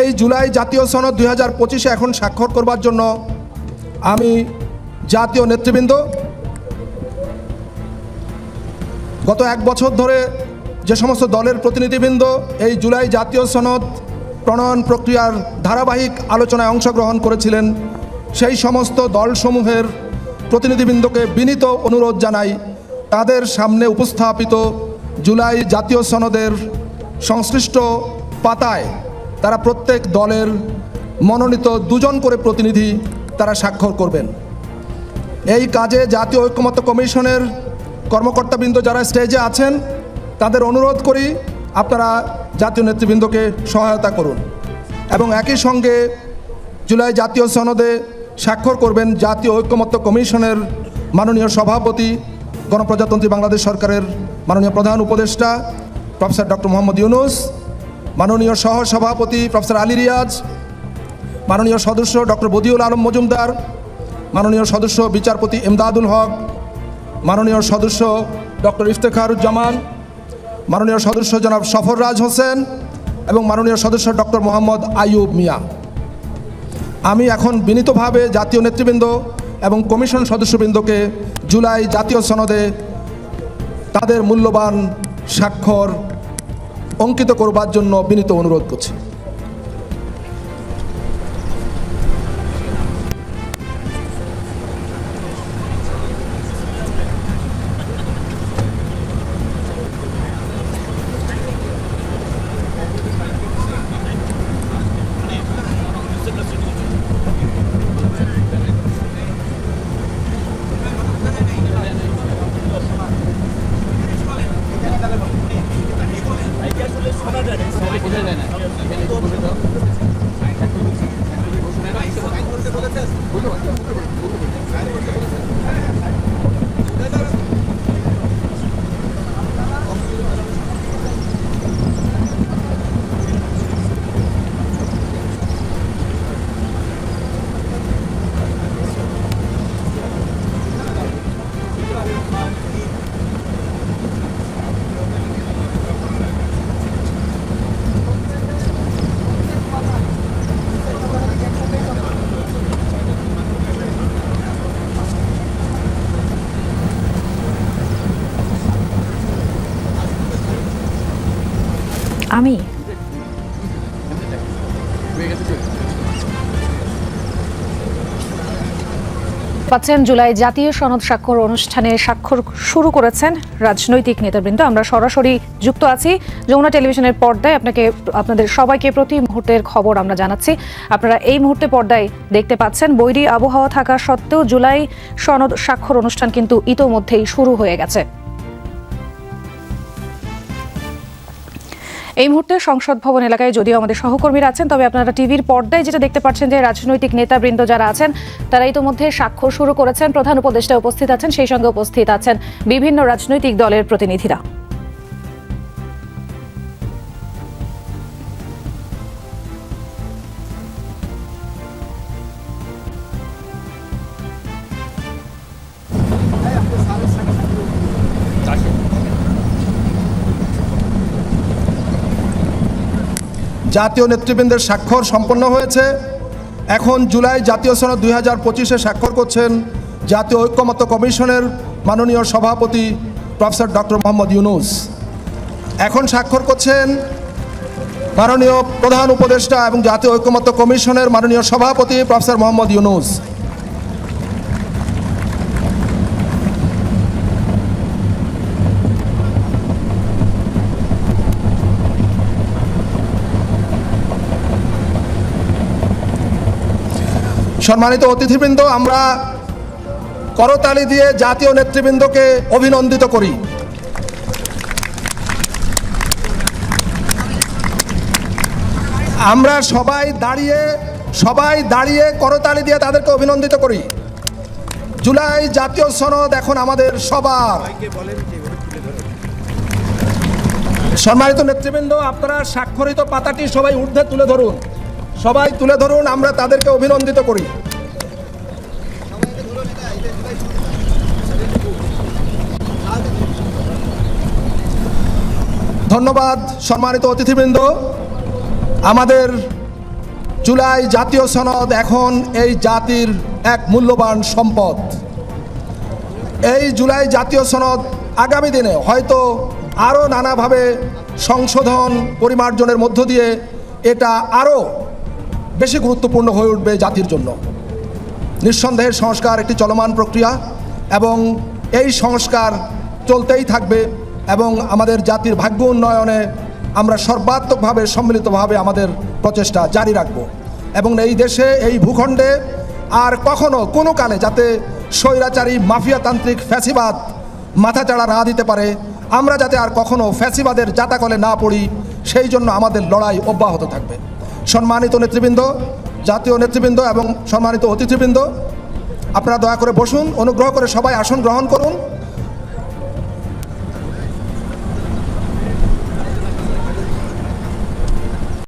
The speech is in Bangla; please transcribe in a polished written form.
এই জুলাই জাতীয় সনদ 2025 এখন স্বাক্ষর করবার জন্য আমি জাতীয় নেতৃবৃন্দ গত এক বছর ধরে যে সমস্ত দলের প্রতিনিধিবৃন্দ এই জুলাই জাতীয় সনদ প্রণয়ন প্রক্রিয়ার ধারাবাহিক আলোচনায় অংশগ্রহণ করেছিলেন, সেই সমস্ত দলসমূহের প্রতিনিধিবৃন্দকে বিনীত অনুরোধ জানাই তাদের সামনে উপস্থাপিত জুলাই জাতীয় সনদের সংশ্লিষ্ট পাতায় তারা প্রত্যেক দলের মনোনীত 2 জন করে প্রতিনিধি তারা স্বাক্ষর করবেন। এই কাজে জাতীয় ঐক্যমত্য কমিশনের কর্মকর্তাবৃন্দ যারা স্টেজে আছেন তাদের অনুরোধ করি আপনারা জাতীয় নেতৃবৃন্দকে সহায়তা করুন এবং একই সঙ্গে জুলাই জাতীয় সনদে স্বাক্ষর করবেন জাতীয় ঐক্যমত্য কমিশনের মাননীয় সভাপতি, গণপ্রজাতন্ত্রী বাংলাদেশ সরকারের মাননীয় প্রধান উপদেষ্টা প্রফেসর ডক্টর মোহাম্মদ ইউনূস, মাননীয় সহসভাপতি প্রফেসর আলী রিয়াজ, মাননীয় সদস্য ডক্টর বদিউল আলম মজুমদার, মাননীয় সদস্য বিচারপতি এমদাদুল হক, মাননীয় সদস্য ডক্টর ইফতেখারুজ্জামান, মাননীয় সদস্য জনাব সফররাজ হোসেন এবং মাননীয় সদস্য ডক্টর মোহাম্মদ আইয়ুব মিয়া। আমি এখন বিনীতভাবে জাতীয় নেতৃবৃন্দ এবং কমিশন সদস্যবৃন্দকে জুলাই জাতীয় সনদে তাদের মূল্যবান স্বাক্ষর অঙ্কিত করবার জন্য বিনীত অনুরোধ করছি। আমি পাচ্ছেন জুলাই জাতীয় সনদ স্বাক্ষর অনুষ্ঠানে স্বাক্ষর শুরু করেছেন রাজনৈতিক নেতৃবৃন্দ। আমরা সরাসরি যুক্ত আছি যমুনা টেলিভিশনের পর্দায়। আপনাদের সবাইকে প্রতি মুহূর্তের খবর আমরা জানাচ্ছি। আপনারা এই মুহূর্তে পর্দায় দেখতে পাচ্ছেন বৈরী আবহাওয়া থাকা সত্ত্বেও জুলাই সনদ স্বাক্ষর অনুষ্ঠান কিন্তু ইতোমধ্যেই শুরু হয়ে গেছে। এই মুহূর্তে সংসদ ভবন এলাকায় যদিও আমাদের সহকর্মীরা আছেন, তবে আপনারা টিভির পর্দায় যেটা দেখতে পাচ্ছেন যে রাজনৈতিক নেতাবৃন্দ যারা আছেন তারা ইতোমধ্যে স্বাক্ষর শুরু করেছেন। প্রধান উপদেষ্টা উপস্থিত আছেন, সেই সঙ্গে উপস্থিত আছেন বিভিন্ন রাজনৈতিক দলের প্রতিনিধিরা। জাতীয় নেতৃবৃন্দের স্বাক্ষর সম্পন্ন হয়েছে। এখন জুলাই জাতীয় সনদ 2025-এ স্বাক্ষর করছেন জাতীয় ঐক্যমত্য কমিশনের মাননীয় সভাপতি প্রফেসর ডক্টর মোহাম্মদ ইউনূস। এখন স্বাক্ষর করছেন মাননীয় প্রধান উপদেষ্টা এবং জাতীয় ঐক্যমত্য কমিশনের মাননীয় সভাপতি প্রফেসর মোহাম্মদ ইউনূস। সম্মানিত অতিথিবৃন্দ, আমরা করতালি দিয়ে জাতীয় নেতৃবৃন্দকে অভিনন্দিত করি। আমরা সবাই দাঁড়িয়ে করতালি দিয়ে তাদেরকে অভিনন্দিত করি। জুলাই জাতীয় সনদ এখন আমাদের সবার। সম্মানিত নেতৃবৃন্দ, আপনারা স্বাক্ষরিত পাতাটি সবাই ঊর্ধ্বে তুলে ধরুন, সবাই তুলে ধরুন, আমরা তাদেরকে অভিনন্দিত করি। ধন্যবাদ। সম্মানিত অতিথিবৃন্দ, আমাদের জুলাই জাতীয় সনদ এখন এই জাতির এক মূল্যবান সম্পদ। এই জুলাই জাতীয় সনদ আগামী দিনে হয়তো আরও নানাভাবে সংশোধন পরিমার্জনের মধ্য দিয়ে এটা আরও বেশি গুরুত্বপূর্ণ হয়ে উঠবে জাতির জন্য। নিঃসন্দেহে সংস্কার একটি চলমান প্রক্রিয়া এবং এই সংস্কার চলতেই থাকবে এবং আমাদের জাতির ভাগ্য উন্নয়নে আমরা সর্বাত্মকভাবে সম্মিলিতভাবে আমাদের প্রচেষ্টা জারি রাখব এবং এই দেশে এই ভূখণ্ডে আর কখনো কোনো কালে যাতে স্বৈরাচারী মাফিয়াতান্ত্রিক ফ্যাসিবাদ মাথাচাড়া না দিতে পারে, আমরা যাতে আর কখনো ফ্যাসিবাদের জাতাকলে না পড়ি, সেই জন্য আমাদের লড়াই অব্যাহত থাকবে। সম্মানিত নেতৃবৃন্দ, জাতীয় নেতৃবৃন্দ এবং সম্মানিত অতিথিবৃন্দ, আপনারা দয়া করে বসুন, অনুগ্রহ করে সবাই আসন গ্রহণ করুন।